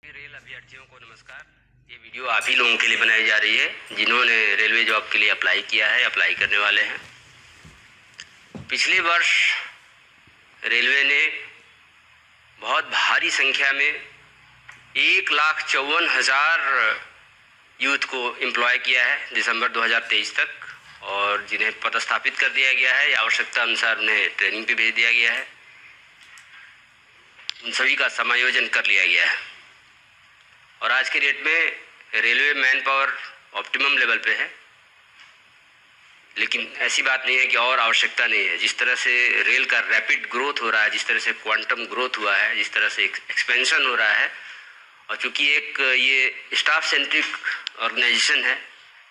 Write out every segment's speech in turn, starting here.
Rail अभ्यर्थियों को नमस्कार। ये वीडियो आप ही लोगों के लिए बनाई जा रही है जिन्होंने रेलवे जॉब के लिए अप्लाई किया है, अप्लाई करने वाले हैं। पिछले वर्ष रेलवे ने बहुत भारी संख्या में 1,54,000 यूथ को एम्प्लॉय किया है दिसंबर 2023 तक, और जिन्हें पदस्थापित कर दिया गया है या आवश्यकता अनुसार उन्हें ट्रेनिंग पे भेज दिया गया है। उन सभी का समायोजन कर लिया गया है और आज के डेट में railway man power optimum level पे है। लेकिन ऐसी बात नहीं है कि और आवश्यकता नहीं है। जिस तरह से रेल का रैपिड ग्रोथ हो रहा है, जिस तरह से क्वांटम ग्रोथ हुआ है, जिस तरह से एक्सपेंशन हो रहा है, और चूँकि एक ये स्टाफ सेंट्रिक ऑर्गेनाइजेशन है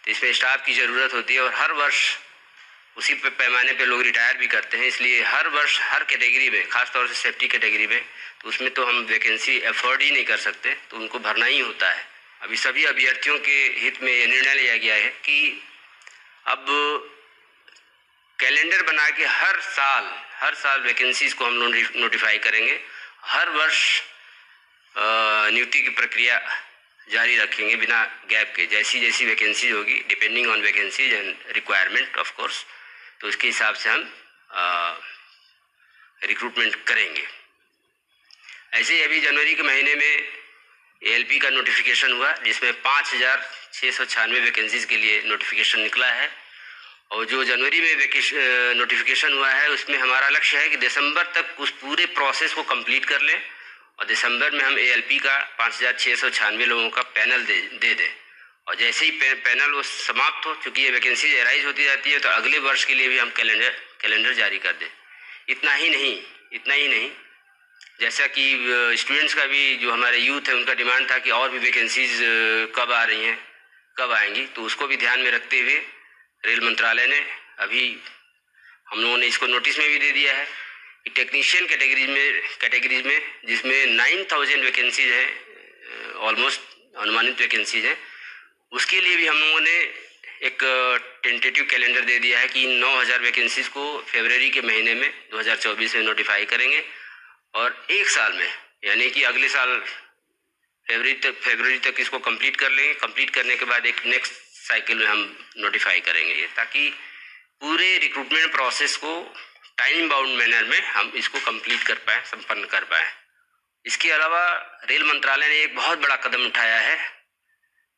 तो इसमें स्टाफ की ज़रूरत होती है और हर वर्ष उसी पैमाने पे लोग रिटायर भी करते हैं। इसलिए हर वर्ष हर कैटेगरी में, ख़ासतौर से सेफ्टी कैटेगरी में, तो उसमें तो हम वैकेंसी अफोर्ड ही नहीं कर सकते, तो उनको भरना ही होता है। अभी सभी अभ्यर्थियों के हित में ये निर्णय लिया गया है कि अब कैलेंडर बना के हर साल वैकेंसीज़ को हम लोग नोटिफाई करेंगे। हर वर्ष नियुक्ति की प्रक्रिया जारी रखेंगे बिना गैप के। जैसी जैसी वैकेंसी होगी, depending on vacancies and requirement of course, तो उसके हिसाब से हम रिक्रूटमेंट करेंगे। ऐसे ही अभी जनवरी के महीने में एएलपी का नोटिफिकेशन हुआ जिसमें 5,696 वैकेंसीज़ के लिए नोटिफिकेशन निकला है। और जो जनवरी में नोटिफिकेशन हुआ है उसमें हमारा लक्ष्य है कि दिसंबर तक उस पूरे प्रोसेस को कंप्लीट कर लें और दिसंबर में हम एएलपी का 5,696 लोगों का पैनल दे दें। और जैसे ही पैनल वो समाप्त हो, चूँकि ये वैकेंसी एराइज होती जाती है, तो अगले वर्ष के लिए भी हम कैलेंडर जारी कर दें। इतना ही नहीं, जैसा कि स्टूडेंट्स का भी, जो हमारे यूथ है, उनका डिमांड था कि और भी वैकेंसीज कब आ रही हैं, कब आएंगी, तो उसको भी ध्यान में रखते हुए रेल मंत्रालय ने अभी हम लोगों ने इसको नोटिस में भी दे दिया है कि टेक्नीशियन कैटेगरीज में जिसमें 9,000 वैकेंसीज हैं, ऑलमोस्ट अनुमानित वैकेंसीज हैं, उसके लिए भी हम लोगों ने एक टेंटेटिव कैलेंडर दे दिया है कि 9,000 वैकेंसीज को फरवरी के महीने में 2024 में नोटिफाई करेंगे और एक साल में, यानी कि अगले साल फरवरी तक इसको कंप्लीट कर लेंगे। कंप्लीट करने के बाद एक नेक्स्ट साइकिल में हम नोटिफाई करेंगे, ताकि पूरे रिक्रूटमेंट प्रोसेस को टाइम बाउंड मैनर में हम इसको कंप्लीट कर पाएँ, संपन्न कर पाएँ। इसके अलावा रेल मंत्रालय ने एक बहुत बड़ा कदम उठाया है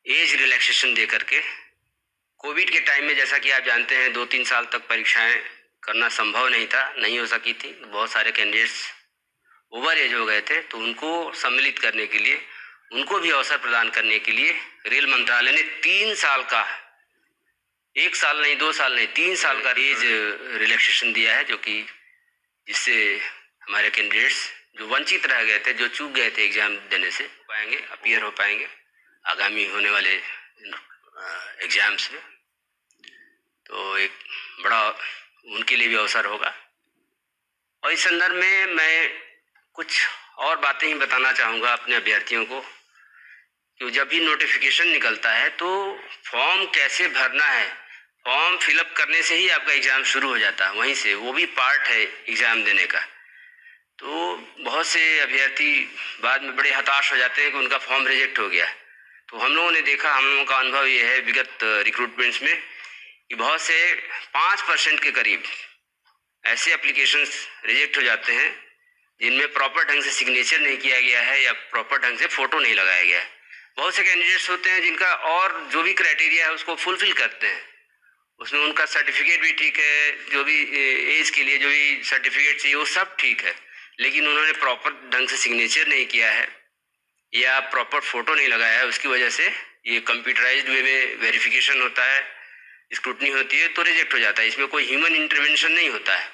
एज रिलैक्सेशन दे करके। कोविड के टाइम में, जैसा कि आप जानते हैं, 2-3 साल तक परीक्षाएं करना संभव नहीं हो सकी थी। बहुत सारे कैंडिडेट्स ओवर एज हो गए थे, तो उनको सम्मिलित करने के लिए, उनको भी अवसर प्रदान करने के लिए रेल मंत्रालय ने 3 साल का, 1 साल नहीं, 2 साल नहीं, 3 साल का एज रिलैक्सेशन दिया है, जो कि जिससे हमारे कैंडिडेट्स जो वंचित रह गए थे, जो चूक गए थे एग्ज़ाम देने से, पाएंगे, अपीयर हो पाएंगे आगामी होने वाले एग्ज़ाम्स में। तो एक बड़ा उनके लिए भी अवसर होगा। और इस संदर्भ में मैं कुछ और बातें ही बताना चाहूँगा अपने अभ्यर्थियों को कि जब भी नोटिफिकेशन निकलता है तो फॉर्म कैसे भरना है। फॉर्म फिलअप करने से ही आपका एग्ज़ाम शुरू हो जाता है, वहीं से, वो भी पार्ट है एग्ज़ाम देने का। तो बहुत से अभ्यर्थी बाद में बड़े हताश हो जाते हैं कि उनका फॉर्म रिजेक्ट हो गया। तो हम लोगों ने देखा, हम लोगों का अनुभव ये है विगत रिक्रूटमेंट्स में कि बहुत से 5% के करीब ऐसे एप्लीकेशंस रिजेक्ट हो जाते हैं जिनमें प्रॉपर ढंग से सिग्नेचर नहीं किया गया है या प्रॉपर ढंग से फ़ोटो नहीं लगाया गया है। बहुत से कैंडिडेट्स होते हैं जिनका और जो भी क्राइटेरिया है उसको फुलफिल करते हैं, उसमें उनका सर्टिफिकेट भी ठीक है, जो भी एज के लिए जो भी सर्टिफिकेट चाहिए वो सब ठीक है, लेकिन उन्होंने प्रॉपर ढंग से सिग्नेचर नहीं किया है या प्रॉपर फ़ोटो नहीं लगाया है। उसकी वजह से ये कंप्यूटराइज्ड वे में वेरिफिकेशन होता है, स्क्रूटनी होती है, तो रिजेक्ट हो जाता है। इसमें कोई ह्यूमन इंटरवेंशन नहीं होता है।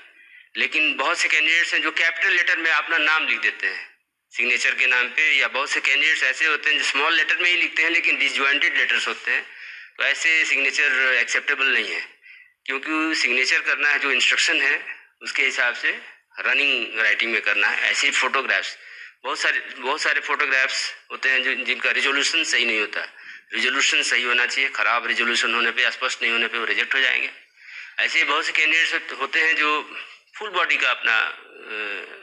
लेकिन बहुत से कैंडिडेट्स हैं जो कैपिटल लेटर में अपना नाम लिख देते हैं सिग्नेचर के नाम पे, या बहुत से कैंडिडेट्स ऐसे होते हैं जो स्मॉल लेटर में ही लिखते हैं लेकिन डिसजॉइंटेड लेटर्स होते हैं। तो ऐसे सिग्नेचर एक्सेप्टेबल नहीं है, क्योंकि सिग्नेचर करना है जो इंस्ट्रक्शन है उसके हिसाब से रनिंग राइटिंग में करना है। ऐसे ही फोटोग्राफ्स, बहुत सारे फोटोग्राफ्स होते हैं जिनका रिजोल्यूशन सही नहीं होता। रिजोल्यूशन सही होना चाहिए, ख़राब रिजोल्यूशन होने पे, स्पष्ट नहीं होने पे वो रिजेक्ट हो जाएंगे। ऐसे ही बहुत से कैंडिडेट्स होते हैं जो फुल बॉडी का अपना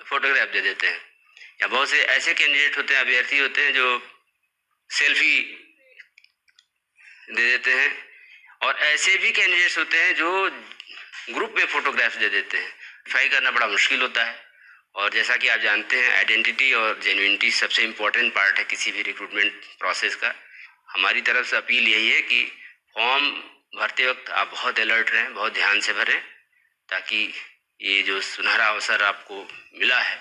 फोटोग्राफ दे देते हैं, या बहुत से ऐसे कैंडिडेट होते हैं, अभ्यर्थी होते हैं जो सेल्फी दे देते हैं, और ऐसे भी कैंडिडेट्स होते हैं जो ग्रुप में फोटोग्राफ्स दे देते हैं। वेरीफाई करना बड़ा मुश्किल होता है, और जैसा कि आप जानते हैं आइडेंटिटी और जेन्युइनिटी सबसे इम्पोर्टेंट पार्ट है किसी भी रिक्रूटमेंट प्रोसेस का। हमारी तरफ से अपील यही है कि फॉर्म भरते वक्त आप बहुत अलर्ट रहें, बहुत ध्यान से भरें, ताकि ये जो सुनहरा अवसर आपको मिला है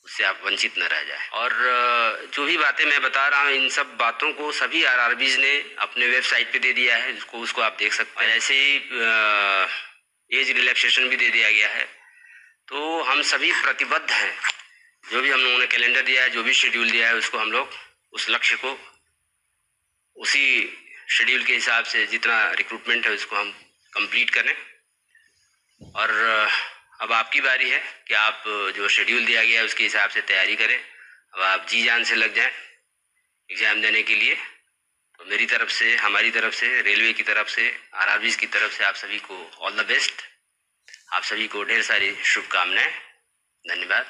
उससे आप वंचित न रह जाएं। और जो भी बातें मैं बता रहा हूँ, इन सब बातों को सभी आरआरबीज ने अपने वेबसाइट पे दे दिया है, उसको आप देख सकते हैं। ऐसे ही एज रिलैक्सेशन भी दे दिया गया है। तो हम सभी प्रतिबद्ध हैं, जो भी हम लोगों ने कैलेंडर दिया है, जो भी शेड्यूल दिया है, उसको हम लोग उस लक्ष्य को उसी शेड्यूल के हिसाब से जितना रिक्रूटमेंट है उसको हम कंप्लीट करें। और अब आपकी बारी है कि आप जो शेड्यूल दिया गया है उसके हिसाब से तैयारी करें। अब आप जी जान से लग जाएं एग्ज़ाम देने के लिए। तो मेरी तरफ से, हमारी तरफ से, रेलवे की तरफ से, आरआरबीज की तरफ से आप सभी को ऑल द बेस्ट। आप सभी को ढेर सारी शुभकामनाएं। धन्यवाद।